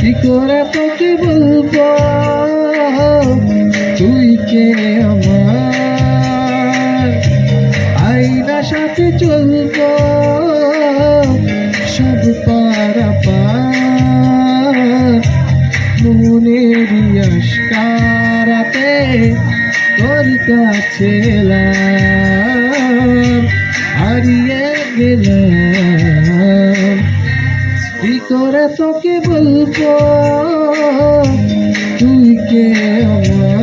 কি করে তোকে বলবো তুই কে আমার, আইনা সাথে চলবো সব পারাপার, মনের আশকারাতে তোর কাছে এলাম, হারিয়ে গেলাম। কি করে তোকে বলবো তুই কে আমার।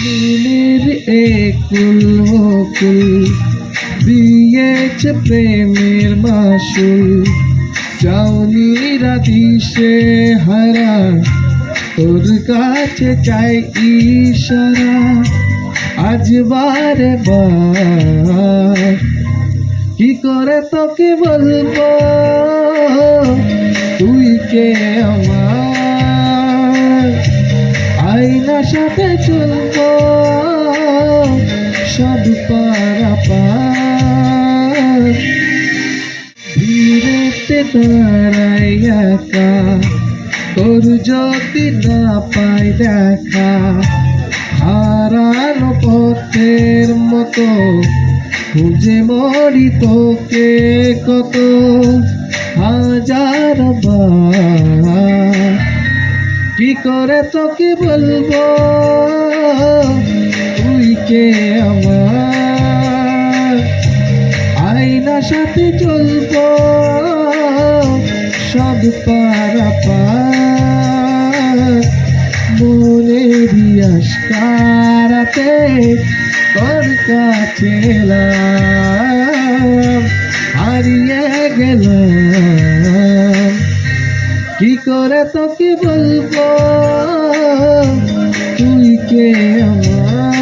মনের একুল হকুল দিয়েছে প্রেমের মাসুল, চাউনি রাধিসে হারা তোর কাছে চাই ইশারা, আজ বারে বার কি করে তোকে বলবো তুই কে আমার, আইনা সাথে চলবো সব পারাপার, ধীরেতে দাঁড়াই একা তোর যদি না পাই দেখা, হারানো পথের মতো খুঁজে মরি তোকে কত হাজার বার। কি করে তোকে বলবো তুই কে আমার, আইনা সাথে চলবো সব পারাপার, মনের আশকারাতে তোর কাছে এলাম, হারিয়ে গেলাম। কি করে তোকে বলবো তুই কে আমার।